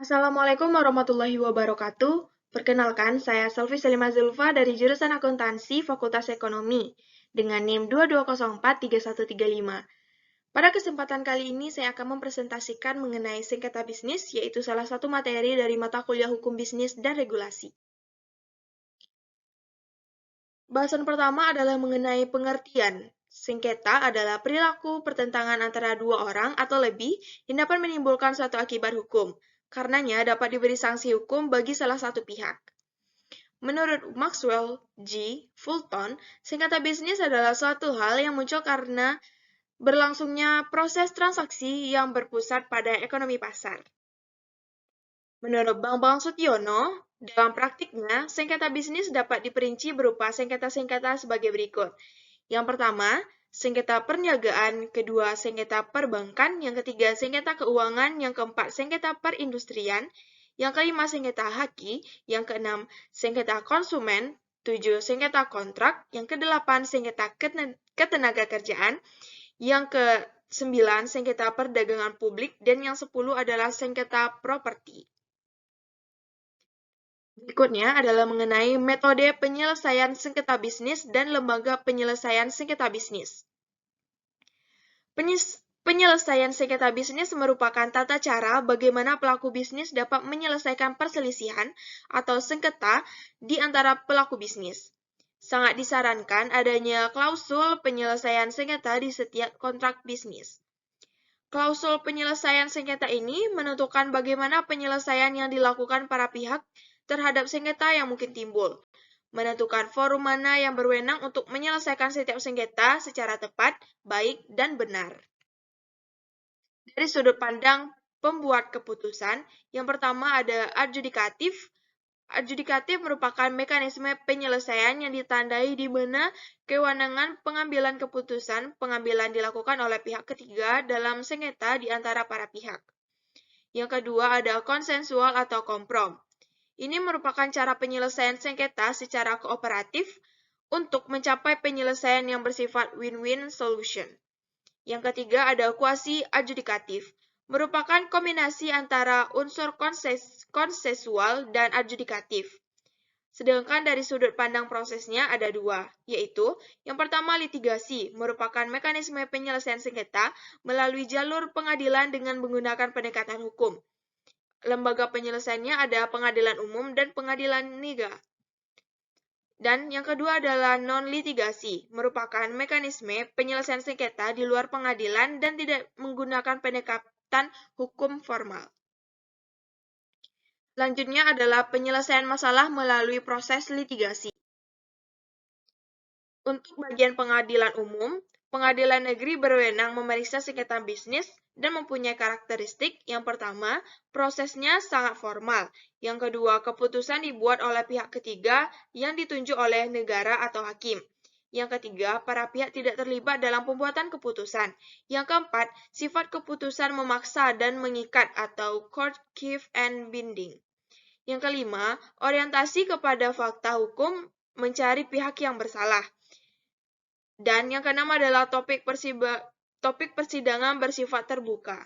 Assalamualaikum warahmatullahi wabarakatuh. Perkenalkan, saya Selvi Selima Zulfa dari jurusan Akuntansi Fakultas Ekonomi dengan NIM 22043135. Pada kesempatan kali ini, saya akan mempresentasikan mengenai sengketa bisnis, yaitu salah satu materi dari mata kuliah Hukum Bisnis dan Regulasi. Bahasan pertama adalah mengenai pengertian. Sengketa adalah perilaku pertentangan antara dua orang atau lebih yang dapat menimbulkan suatu akibat hukum. Karenanya dapat diberi sanksi hukum bagi salah satu pihak. Menurut Maxwell G. Fulton, sengketa bisnis adalah suatu hal yang muncul karena berlangsungnya proses transaksi yang berpusat pada ekonomi pasar. Menurut Bambang Sutyono, dalam praktiknya, sengketa bisnis dapat diperinci berupa sengketa-sengketa sebagai berikut. Yang pertama, sengketa perniagaan, kedua, sengketa perbankan, yang ketiga, sengketa keuangan, yang keempat, sengketa perindustrian, yang kelima, sengketa haki, yang keenam, sengketa konsumen, tujuh, sengketa kontrak, yang kedelapan, sengketa ketenaga kerjaan, yang ke-9, sengketa perdagangan publik, dan yang 10 adalah sengketa properti. Berikutnya adalah mengenai metode penyelesaian sengketa bisnis dan lembaga penyelesaian sengketa bisnis. Penyelesaian sengketa bisnis merupakan tata cara bagaimana pelaku bisnis dapat menyelesaikan perselisihan atau sengketa di antara pelaku bisnis. Sangat disarankan adanya klausul penyelesaian sengketa di setiap kontrak bisnis. Klausul penyelesaian sengketa ini menentukan bagaimana penyelesaian yang dilakukan para pihak terhadap sengketa yang mungkin timbul, menentukan forum mana yang berwenang untuk menyelesaikan setiap sengketa secara tepat, baik, dan benar. Dari sudut pandang pembuat keputusan, yang pertama ada adjudikatif. Adjudikatif merupakan mekanisme penyelesaian yang ditandai di mana kewenangan pengambilan keputusan pengambilan dilakukan oleh pihak ketiga dalam sengketa di antara para pihak. Yang kedua ada konsensual atau komprom. Ini merupakan cara penyelesaian sengketa secara kooperatif untuk mencapai penyelesaian yang bersifat win-win solution. Yang ketiga ada quasi-adjudikatif, merupakan kombinasi antara unsur konsensual dan adjudikatif. Sedangkan dari sudut pandang prosesnya ada dua, yaitu yang pertama litigasi, merupakan mekanisme penyelesaian sengketa melalui jalur pengadilan dengan menggunakan pendekatan hukum. Lembaga penyelesaiannya ada pengadilan umum dan pengadilan negara. Dan yang kedua adalah non-litigasi, merupakan mekanisme penyelesaian sengketa di luar pengadilan dan tidak menggunakan pendekatan hukum formal. Selanjutnya adalah penyelesaian masalah melalui proses litigasi. Untuk bagian pengadilan umum, pengadilan negeri berwenang memeriksa sengketa bisnis dan mempunyai karakteristik. Yang pertama, prosesnya sangat formal. Yang kedua, keputusan dibuat oleh pihak ketiga yang ditunjuk oleh negara atau hakim. Yang ketiga, para pihak tidak terlibat dalam pembuatan keputusan. Yang keempat, sifat keputusan memaksa dan mengikat atau court give and binding. Yang kelima, orientasi kepada fakta hukum mencari pihak yang bersalah. Dan yang keenam adalah topik persidangan bersifat terbuka.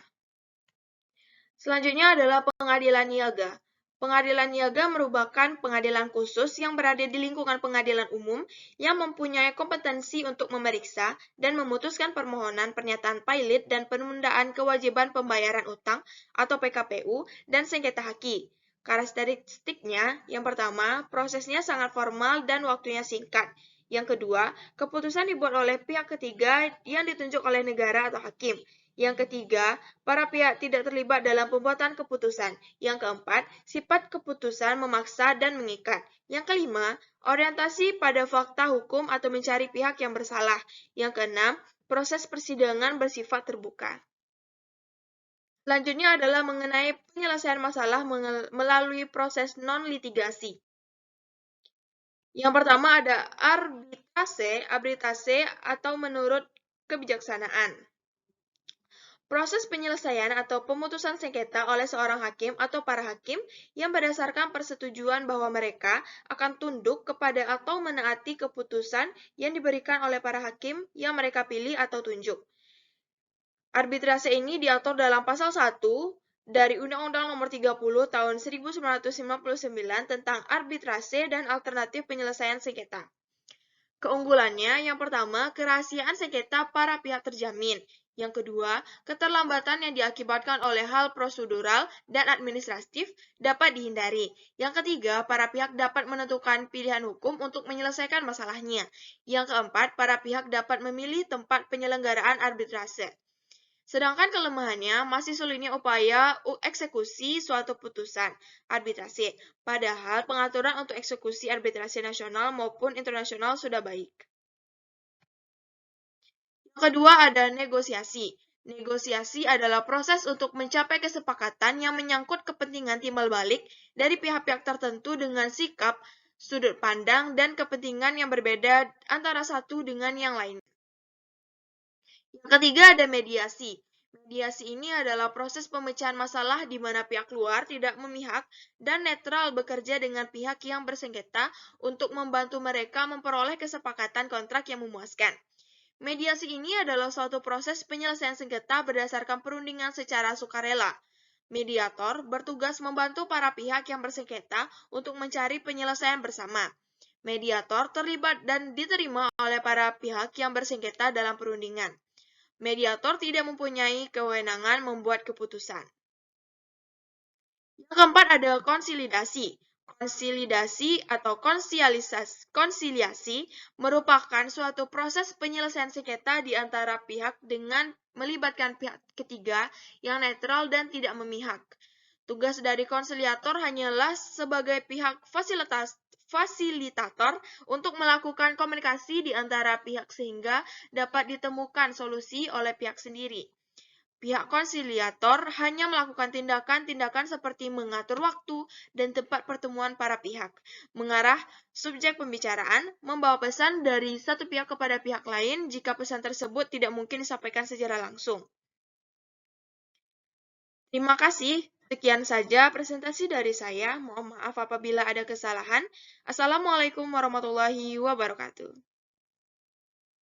Selanjutnya adalah pengadilan niaga. Pengadilan niaga merupakan pengadilan khusus yang berada di lingkungan pengadilan umum yang mempunyai kompetensi untuk memeriksa dan memutuskan permohonan pernyataan pilot dan penundaan kewajiban pembayaran utang atau PKPU dan sengketa haki. Karakteristiknya, yang pertama, prosesnya sangat formal dan waktunya singkat. Yang kedua, keputusan dibuat oleh pihak ketiga yang ditunjuk oleh negara atau hakim. Yang ketiga, para pihak tidak terlibat dalam pembuatan keputusan. Yang keempat, sifat keputusan memaksa dan mengikat. Yang kelima, orientasi pada fakta hukum atau mencari pihak yang bersalah. Yang keenam, proses persidangan bersifat terbuka. Selanjutnya adalah mengenai penyelesaian masalah melalui proses non-litigasi. Yang pertama ada arbitrase atau menurut kebijaksanaan. Proses penyelesaian atau pemutusan sengketa oleh seorang hakim atau para hakim yang berdasarkan persetujuan bahwa mereka akan tunduk kepada atau menaati keputusan yang diberikan oleh para hakim yang mereka pilih atau tunjuk. Arbitrase ini diatur dalam pasal 1 dari Undang-Undang Nomor 30 Tahun 1959 tentang arbitrase dan alternatif penyelesaian sengketa. Keunggulannya, yang pertama, kerahasiaan sengketa para pihak terjamin. Yang kedua, keterlambatan yang diakibatkan oleh hal prosedural dan administratif dapat dihindari. Yang ketiga, para pihak dapat menentukan pilihan hukum untuk menyelesaikan masalahnya. Yang keempat, para pihak dapat memilih tempat penyelenggaraan arbitrase. Sedangkan kelemahannya masih sulitnya upaya eksekusi suatu putusan arbitrase, padahal pengaturan untuk eksekusi arbitrase nasional maupun internasional sudah baik. Yang kedua ada negosiasi. Negosiasi adalah proses untuk mencapai kesepakatan yang menyangkut kepentingan timbal balik dari pihak-pihak tertentu dengan sikap, sudut pandang, dan kepentingan yang berbeda antara satu dengan yang lain. Yang ketiga ada mediasi. Mediasi ini adalah proses pemecahan masalah di mana pihak luar tidak memihak dan netral bekerja dengan pihak yang bersengketa untuk membantu mereka memperoleh kesepakatan kontrak yang memuaskan. Mediasi ini adalah suatu proses penyelesaian sengketa berdasarkan perundingan secara sukarela. Mediator bertugas membantu para pihak yang bersengketa untuk mencari penyelesaian bersama. Mediator terlibat dan diterima oleh para pihak yang bersengketa dalam perundingan. Mediator tidak mempunyai kewenangan membuat keputusan. Yang keempat ada konsolidasi. Konsolidasi atau konsiliasi merupakan suatu proses penyelesaian sengketa di antara pihak dengan melibatkan pihak ketiga yang netral dan tidak memihak. Tugas dari konsiliator hanyalah sebagai pihak fasilitator untuk melakukan komunikasi di antara pihak sehingga dapat ditemukan solusi oleh pihak sendiri. Pihak konsiliator hanya melakukan tindakan-tindakan seperti mengatur waktu dan tempat pertemuan para pihak, mengarah subjek pembicaraan, membawa pesan dari satu pihak kepada pihak lain jika pesan tersebut tidak mungkin disampaikan secara langsung. Terima kasih. Sekian saja presentasi dari saya. Mohon maaf apabila ada kesalahan. Assalamualaikum warahmatullahi wabarakatuh.